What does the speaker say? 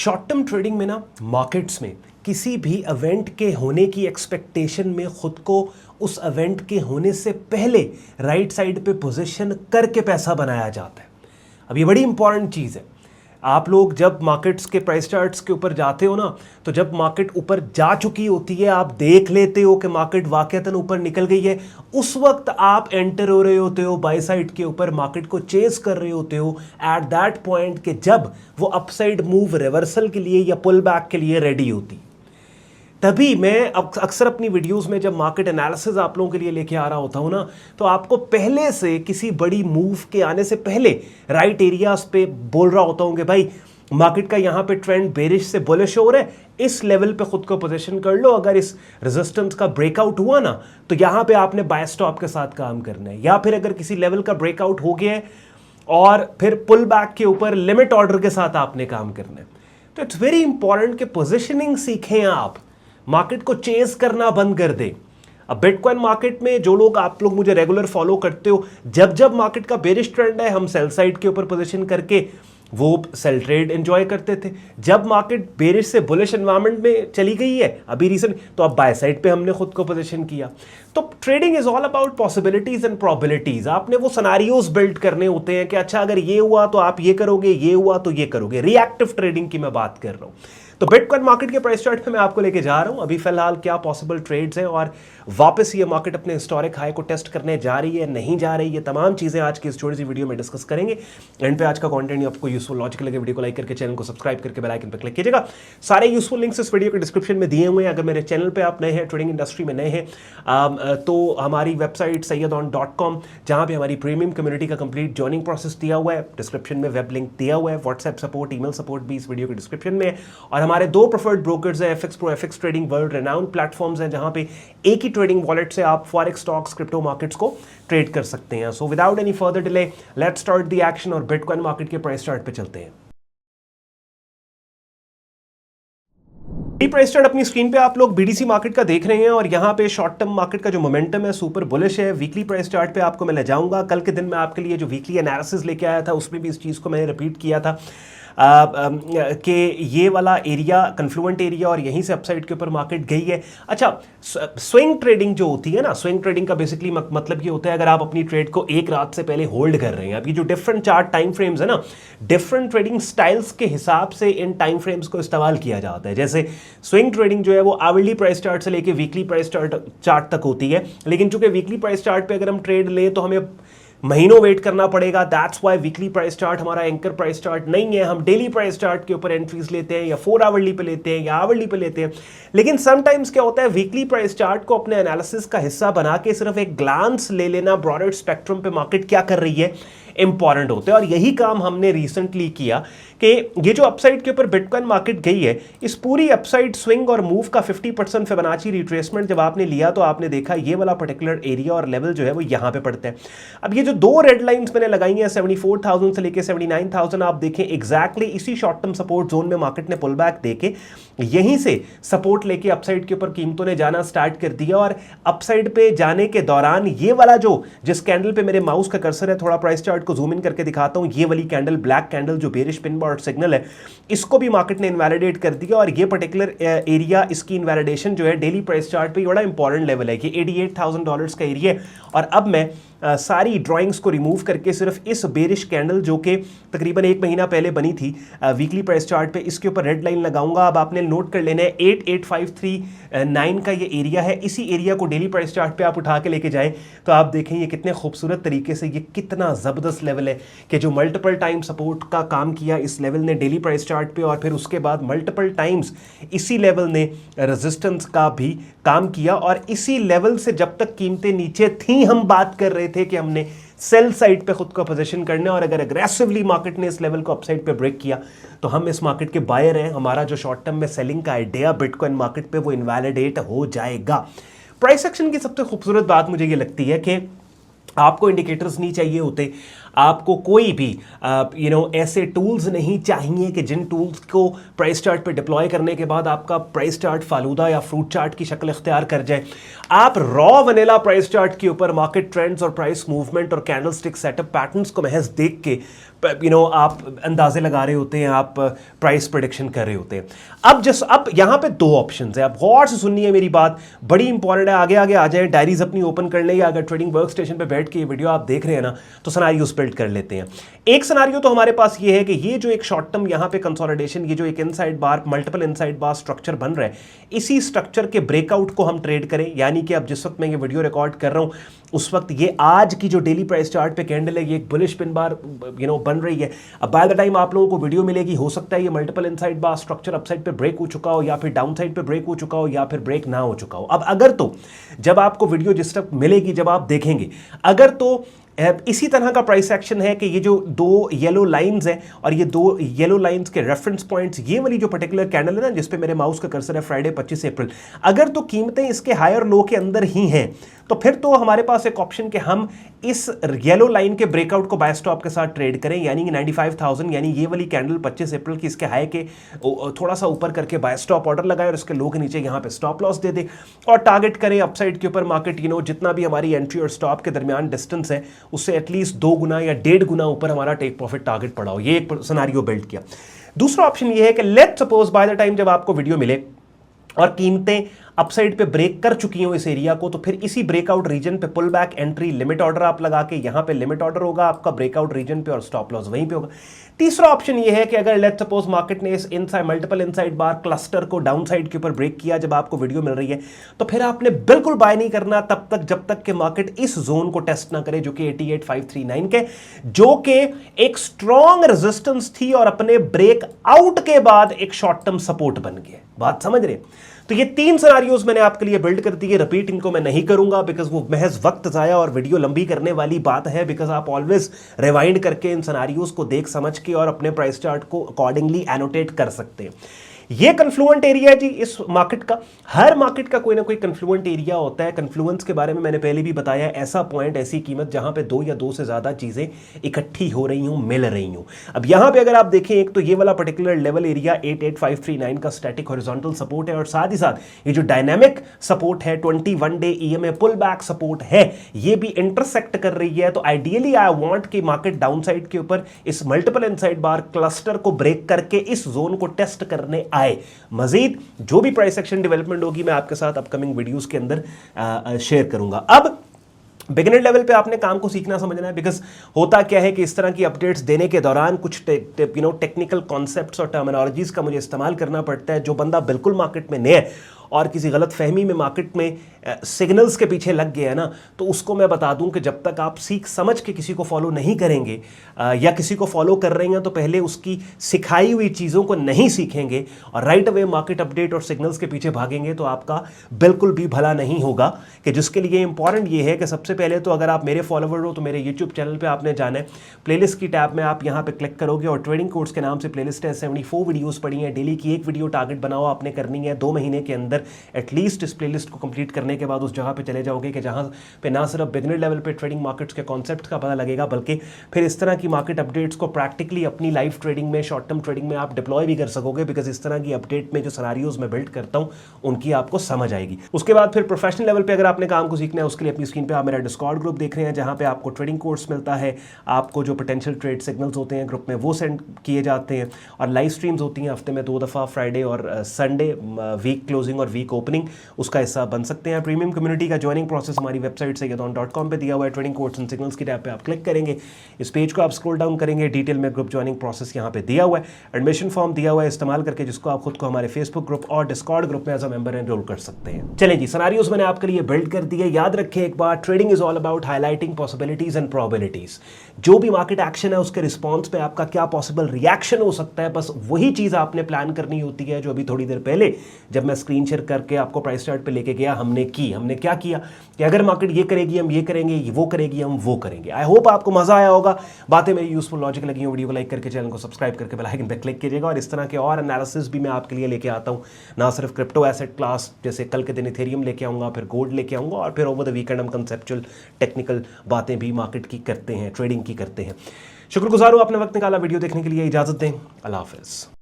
Short term trading में ना markets में किसी भी इवेंट के होने की एक्सपेक्टेशन में खुद को उस इवेंट के होने से पहले राइट साइड पे पोजीशन करके पैसा बनाया जाता है। अब ये बड़ी इंपॉर्टेंट चीज़ है। आप लोग जब मार्केट्स के प्राइस चार्ट्स के ऊपर जाते हो ना, तो जब मार्केट ऊपर जा चुकी होती है, आप देख लेते हो कि मार्केट वाकईतन ऊपर निकल गई है, उस वक्त आप एंटर हो रहे होते हो बाय साइड के ऊपर, मार्केट को चेस कर रहे होते हो एट दैट पॉइंट के जब वो अपसाइड मूव रिवर्सल के लिए या पुल बैक के लिए रेडी होती। तभी मैं अक्सर अपनी वीडियोस में जब मार्केट एनालिसिस आप लोगों के लिए लेके आ रहा होता हूं ना, तो आपको पहले से किसी बड़ी मूव के आने से पहले राइट एरियाज पे बोल रहा होता हूं कि भाई मार्केट का यहाँ पे ट्रेंड बेरिश से बुलिश हो रहा है, इस लेवल पे खुद को पोजीशन कर लो। अगर इस रेजिस्टेंस का ब्रेकआउट हुआ ना, तो यहाँ पे आपने बाय स्टॉप के साथ काम करना है, या फिर अगर किसी लेवल का ब्रेकआउट हो गया है और फिर पुल बैक के ऊपर लिमिट ऑर्डर के साथ आपने काम करना है। तो इट्स वेरी इंपॉर्टेंट कि पोजिशनिंग सीखें, आप मार्केट को चेस करना बंद कर दे। अब बिटकॉइन मार्केट में जो लोग आप लोग मुझे रेगुलर फॉलो करते हो, जब जब मार्केट का बेरिश ट्रेंड है, हम सेल साइड के ऊपर पोजीशन करके वो सेल ट्रेड एंजॉय करते थे। जब मार्केट बेरिश से बुलिश एनवायरनमेंट में चली गई है अभी रीसेंट, तो अब बाय साइड पे हमने खुद को पोजीशन किया। तो trading is all about possibilities and probabilities. आपने वो सिनेरियोज बिल्ड करने होते हैं कि अच्छा अगर ये हुआ तो आप ये करोगे, ये हुआ तो ये करोगे। रिएक्टिव ट्रेडिंग की मैं बात कर रहा हूं। तो बिटकॉइन मार्केट के प्राइस चार्ट पे मैं आपको लेके जा रहा हूं अभी फिलहाल क्या पॉसिबल ट्रेड्स हैं, और वापस ये मार्केट अपने हिस्टोरिक हाई को टेस्ट करने जा रही है, नहीं जा रही है, तमाम चीजें आज की इस छोटी सी वीडियो में डिस्कस करेंगे। एंड पे आज का कंटेंट आपको यूजफुल लॉजिकल लगे, वीडियो को लाइक करके चैनल को सब्सक्राइब करके बेल आइकन पर क्लिक कीजिएगा। सारे यूजफुल लिंक्स इस वीडियो के डिस्क्रिप्शन में दिए हुए हैं। अगर मेरे चैनल पे आप नए हैं, ट्रेडिंग इंडस्ट्री में नए हैं, तो हमारी वेबसाइट sayyadon.com, जहां पे हमारी प्रीमियम कम्युनिटी का कंप्लीट जॉइनिंग प्रोसेस दिया हुआ है, डिस्क्रिप्शन में वेब लिंक दिया हुआ है। व्हाट्सएप सपोर्ट, ईमेल सपोर्ट भी इस वीडियो के डिस्क्रिप्शन में है। और हमारे दो प्रेफर्ड ब्रोकर्स हैं, FX pro, FX trading, world renowned platforms हैं, जहां पे एक ही ट्रेडिंग वॉलेट से आप फॉरेक्स, स्टॉक्स, क्रिप्टो मार्केट्स को ट्रेड कर सकते हैं। So without any further delay let's start the action और बिटकॉइन मार्केट के प्राइस चार्ट पे चलते हैं। प्राइस चार्ट अपनी स्क्रीन पे आप लोग बीडीसी मार्केट का देख रहे हैं, और यहाँ पे शॉर्ट टर्म मार्केट का जो मोमेंटम है सुपर बुलिश है। वीकली प्राइस चार्ट पे आपको मैं ले जाऊंगा। कल के दिन मैं आपके लिए जो वीकली एनालिसिस लेके आया था उसमें भी इस चीज़ को मैंने रिपीट किया था कि ये वाला एरिया कन्फ्लुएंट एरिया, और यहीं से अपसाइड के ऊपर मार्केट गई है। अच्छा, स्विंग ट्रेडिंग जो होती है ना, स्विंग ट्रेडिंग का बेसिकली मतलब ये होता है अगर आप अपनी ट्रेड को एक रात से पहले होल्ड कर रहे हैं। अब ये जो डिफरेंट चार्ट टाइम फ्रेम्स है ना, डिफरेंट ट्रेडिंग स्टाइल्स के हिसाब से इन टाइम फ्रेम्स को इस्तेमाल किया जाता है। जैसे स्विंग ट्रेडिंग जो है वो आवरली प्राइस चार्ट से लेके वीकली प्राइस चार्ट तक होती है, लेकिन चूंकि वीकली प्राइस चार्ट पे अगर हम ट्रेड लें तो हमें महीनों वेट करना पड़ेगा। That's why weekly price chart हमारा एंकर प्राइस चार्ट नहीं है। हम डेली प्राइस चार्ट के ऊपर एंट्रीज लेते हैं, या 4 आवरली पे लेते हैं, या आवरली पे लेते हैं। लेकिन समटाइम्स क्या होता है, वीकली प्राइस चार्ट को अपने एनालिसिस का हिस्सा बना के सिर्फ एक ग्लांस ले लेना ब्रॉडर स्पेक्ट्रम पे मार्केट क्या कर रही है इंपॉर्टेंट होते हैं। और यही काम हमने रिसेंटली किया कि ये जो अपसाइड के ऊपर बिटकॉइन मार्केट गई है, इस पूरी अपसाइड स्विंग और मूव का 50% फिबोनाची रिट्रेसमेंट जब आपने लिया तो आपने देखा ये वाला पर्टिकुलर एरिया और लेवल जो है वो यहाँ पे पड़ता है। अब ये जो दो रेड लाइंस मैंने लगाई हैं 74,000 से लेके 79,000, आप देखें एग्जैक्टली इसी शॉर्ट टर्म सपोर्ट जोन में मार्केट ने पुल बैक देके यहीं से सपोर्ट लेके अपसाइड के ऊपर कीमतों ने जाना स्टार्ट कर दिया। और अपसाइड पे जाने के दौरान ये वाला जो जिस कैंडल पे मेरे माउस का कर्सर है, थोड़ा प्राइस चार्ट को जूम इन करके दिखाता हूं, ये वाली कैंडल, ब्लैक कैंडल जो बेरिश पिन बार सिग्नल है, इसको भी मार्केट ने इनवैलिडेट कर दिया। और ये पर्टिकुलर एरिया, इसकी इनवैलिडेशन जो है डेली प्राइस चार्ट पे बड़ा इंपॉर्टेंट लेवल है कि $88,000 का एरिया है। और अब मैं सारी ड्राइंग्स को रिमूव करके सिर्फ इस बेरिश कैंडल जो कि तकरीबन 1 महीना पहले बनी थी वीकली प्राइस चार्ट पे, इसके ऊपर रेड लाइन लगाऊंगा। अब आपने नोट कर लेना है 88,539 का ये एरिया है। इसी एरिया को डेली प्राइस चार्ट पे आप उठा के लेके जाएं तो आप देखें ये कितने खूबसूरत तरीके से, ये कितना ज़बरदस्त लेवल है कि जो मल्टीपल टाइम सपोर्ट का काम किया इस लेवल ने डेली प्राइस चार्ट पे, और फिर उसके बाद मल्टीपल टाइम्स इसी लेवल ने रेजिस्टेंस का भी काम किया। और इसी लेवल से जब तक कीमतें नीचे थी हम बात कर रहे थे कि हमने सेल साइड पे खुद को पोजीशन करने, और अगर एग्रेसिवली मार्केट ने इस लेवल को अपसाइड पे ब्रेक किया तो हम इस मार्केट के बायर हैं। हमारा जो शॉर्ट टर्म में सेलिंग का आइडिया बिटकॉइन मार्केट पे वो इनवैलिडेट हो जाएगा। प्राइस एक्शन की सबसे खूबसूरत बात मुझे ये लगती है कि आपको इंडिकेटर्स नहीं चाहिए होते, आपको कोई भी ऐसे टूल्स नहीं चाहिए कि जिन टूल्स को प्राइस चार्ट पे डिप्लॉय करने के बाद आपका प्राइस चार्ट फालूदा या फ्रूट चार्ट की शक्ल इख्तियार कर जाए। आप रॉ वनीला प्राइस चार्ट के ऊपर मार्केट ट्रेंड्स और प्राइस मूवमेंट और कैंडलस्टिक सेटअप पैटर्न्स को महज देख के आप अंदाजे लगा रहे होते हैं, आप प्राइस प्रेडिक्शन कर रहे होते हैं। अब यहां पे दो ऑप्शंस है, आप गौर से सुनिए मेरी बात, बड़ी इंपॉर्टेंट है। आगे आगे आ जाए, डायरीज अपनी ओपन कर लें या अगर ट्रेडिंग वर्क स्टेशन पे बैठ के ये वीडियो आप देख रहे हैं ना तो सिनेरियोस बिल्ड कर लेते हैं। एक सिनेरियो तो हमारे पास ये है कि ये जो एक शॉर्ट टर्म यहां पे कंसोलिडेशन, ये जो एक इनसाइड बार मल्टीपल इनसाइड बार स्ट्रक्चर बन रहा है, इसी स्ट्रक्चर के ब्रेकआउट को हम ट्रेड करें। यानी कि अब जिस वक्त मैं ये वीडियो रिकॉर्ड कर रहा हूं उस वक्त ये आज की जो डेली प्राइस चार्ट पे कैंडल है, ये एक बुलिश पिन बार बन रही है। अब बाय द टाइम आप लोगों को वीडियो मिलेगी, हो सकता है ये मल्टीपल इनसाइड बार स्ट्रक्चर अपसाइड पे ब्रेक हो चुका हो या फिर डाउन साइड पे ब्रेक हो चुका हो या फिर ब्रेक ना हो चुका हो। अब अगर तो जब आपको वीडियो जिस वक्त मिलेगी, जब आप देखेंगे, अगर तो इसी तरह का प्राइस एक्शन है कि ये जो दो येलो लाइंस हैं और ये दो येलो लाइंस के रेफरेंस पॉइंट्स, ये वाली जो पर्टिकुलर कैंडल है ना जिस पे मेरे माउस का कर्सर है, फ्राइडे 25 अप्रैल, अगर तो कीमतें इसके हायर लो के अंदर ही हैं तो फिर तो हमारे पास एक ऑप्शन कि हम इस येलो लाइन के ब्रेकआउट को बाय स्टॉप के साथ ट्रेड करें, यानी कि 95,000, यानी ये वाली कैंडल 25 अप्रैल की इसके हाई के थोड़ा सा ऊपर करके बाय स्टॉप ऑर्डर लगाए और इसके लो के नीचे यहाँ पे स्टॉप लॉस दे दे और टारगेट करें अपसाइड के ऊपर मार्केट जितना भी हमारी एंट्री और स्टॉप के दरमियान डिस्टेंस है उससे एटलीस्ट 2 गुना या 1.5 गुना ऊपर हमारा टेक प्रॉफिट टारगेट पड़ा हो। ये एक सिनेरियो बिल्ड किया। दूसरा ऑप्शन ये है कि let's suppose by the time जब आपको वीडियो मिले और कीमतें अपसाइड पे ब्रेक कर चुकी हो इस एरिया को, तो फिर इसी ब्रेकआउट रीजन पे pull back entry limit order आप लगा के, यहां पे लिमिट ऑर्डर होगा आपका ब्रेकआउट रीजन पे और स्टॉप लॉस वहीं पे होगा। तीसरा ऑप्शन ये है कि अगर लेट्स सपोज मार्केट ने इस inside multiple inside bar cluster को डाउन साइड के ऊपर ब्रेक किया जब आपको वीडियो मिल रही है, तो फिर आपने बिल्कुल बाय नहीं करना तब तक जब तक कि मार्केट इस जोन को टेस्ट ना करे जो कि 88,539 के, जो कि एक स्ट्रॉन्ग रेजिस्टेंस थी और अपने ब्रेक आउट के बाद एक शॉर्ट टर्म सपोर्ट बन गया। बात समझ रहे? तो ये 3 सिनेरियोस मैंने आपके लिए बिल्ड कर दिए। रिपीट इनको मैं नहीं करूंगा बिकॉज वो महज वक्त जाया और वीडियो लंबी करने वाली बात है, बिकॉज आप ऑलवेज रिवाइंड करके इन सिनेरियोस को देख समझ के और अपने प्राइस चार्ट को अकॉर्डिंगली एनोटेट कर सकते हैं। ये कन्फ्लुएंट एरिया है जी इस मार्केट का। हर मार्केट का कोई ना कोई कन्फ्लुएंट एरिया होता है। कन्फ्लुएंस के बारे में मैंने पहले भी बताया, ऐसा पॉइंट, ऐसी कीमत जहां पे 2 या 2 से ज्यादा चीजें इकट्ठी हो रही हूं, मिल रही हूं। अब यहां पे अगर आप देखें, एक तो ये वाला पर्टिकुलर लेवल एरिया 88,539 का स्टैटिक हॉरिजॉन्टल सपोर्ट है और साथ ही साथ ये जो डायनामिक सपोर्ट है 21 day EMA pull back support है, ये भी इंटरसेक्ट कर रही है। तो आइडियली आई वांट कि मार्केट डाउन साइड के ऊपर इस मल्टीपल इनसाइड बार क्लस्टर को ब्रेक करके इस जोन को टेस्ट करने आए। मजीद जो भी प्राइस एक्शन डेवलपमेंट होगी मैं आपके साथ अपकमिंग वीडियोस के अंदर शेयर करूंगा। अब बिगिनर लेवल पे आपने काम को सीखना समझना है, बिकॉज होता क्या है कि इस तरह की अपडेट्स देने के दौरान कुछ टेक्निकल कॉन्सेप्ट्स और टर्मिनोलॉजीज का मुझे इस्तेमाल करना पड़ता है। जो बंदा बिल्कुल मार्केट में नया है और किसी गलत फहमी में मार्केट में सिग्नल्स के पीछे लग गया है ना, तो उसको मैं बता दूं कि जब तक आप सीख समझ के किसी को फॉलो नहीं करेंगे या किसी को फॉलो कर रहे हैं तो पहले उसकी सिखाई हुई चीज़ों को नहीं सीखेंगे और राइट अवे मार्केट अपडेट और सिग्नल्स के पीछे भागेंगे तो आपका बिल्कुल भी भला नहीं होगा। कि जिसके लिए इंपॉर्टेंट ये है कि सबसे पहले तो अगर आप मेरे फॉलोवर हो तो मेरे यूट्यूब चैनल पर आपने जाना है, प्लेलिस्ट की टैब में आप यहाँ पर क्लिक करोगे और ट्रेडिंग कोर्स के नाम से प्लेलिस्ट है। 74 वीडियोज़ पड़ी हैं, डेली की एक वीडियो टारगेट बनाओ आपने करनी है 2 महीने के अंदर एटलीस्ट। इस प्लेलिस्ट को कंप्लीट करने के बाद उस जगह पे चले जाओगे कि जहां पे ना सिर्फ बिगिनर लेवल पे ट्रेडिंग मार्केट्स के कॉन्सेप्ट्स का पता लगेगा, बल्कि फिर इस तरह की मार्केट अपडेट्स को प्रैक्टिकली अपनी लाइव ट्रेडिंग में, शॉर्ट टर्म ट्रेडिंग में आप डिप्लॉय भी कर सकोगे। बिकॉज इस तरह की अपडेट में जो सिनेरियोज मैं बिल्ड करता हूं उनकी आपको समझ आएगी। उसके बाद फिर प्रोफेशनल लेवल पर अगर आपने काम को सीखना है उसके लिए अपनी स्क्रीन पर आप मेरा डिस्कॉर्ड ग्रुप देख रहे हैं जहां पे आपको ट्रेडिंग कोर्स मिलता है। आपको जो पोटेंशियल ट्रेड सिग्नल्स होते हैं ग्रुप में वो सेंड किए जाते हैं और लाइव स्ट्रीम्स होती हैं हफ्ते में 2 दफ़ा, फ्राइडे और संडे, वीक क्लोजिंग और वीक ओपनिंग, उसका हिस्सा बन सकते हैं। प्रीमियम कम्युनिटी का ज्वाइनिंग प्रोसेस हमारी वेबसाइट से yadon.com पे दिया हुआ है। ट्रेडिंग कोर्स एंड सिग्नल्स की टैब पे आप क्लिक करेंगे, इस पेज को आप स्क्रॉल डाउन करेंगे, डिटेल में ग्रुप ज्वाइनिंग प्रोसेस यहाँ पे दिया हुआ है, एडमिशन फॉर्म दिया हुआ है इस्तेमाल करके, जिसको आप खुद को हमारे फेसबुक ग्रुप और डिस्कॉर्ड ग्रुप में एज अ मेंबर एनरोल कर सकते हैं। चलें जी, सिनेरियोस मैंने आपके लिए बिल्ड कर दिए। याद रखें एक बार, trading is all about highlighting possibilities and probabilities. जो भी मार्केट एक्शन है उसके रिस्पॉन्स पे आपका क्या पॉसिबल रिएक्शन हो सकता है, बस वही चीज आपने प्लान करनी होती है। जो अभी थोड़ी देर पहले जब मैं स्क्रीन वेंचर करके आपको प्राइस चार्ट पे लेके गया, हमने क्या किया कि अगर मार्केट ये करेगी हम ये करेंगे, वो करेगी हम वो करेंगे। आई होप आपको मजा आया होगा, बातें मेरी यूजफुल लॉजिक लगी हो। वीडियो को लाइक करके चैनल को सब्सक्राइब करके बेल आइकन पे क्लिक कीजिएगा, और इस तरह के और एनालिसिस भी मैं आपके लिए लेके आता हूँ, ना सिर्फ क्रिप्टो एसेट क्लास, जैसे कल के दिन इथेरियम लेके आऊँगा, फिर गोल्ड लेके आऊँगा, और फिर ओवर द वीकेंड हम कंसेप्चुअल टेक्निकल बातें भी मार्केट की करते हैं, ट्रेडिंग की करते हैं। शुक्रगुजार हूँ आपने वक्त निकाला वीडियो देखने के लिए। इजाजत दें, अल्लाह हाफिज़।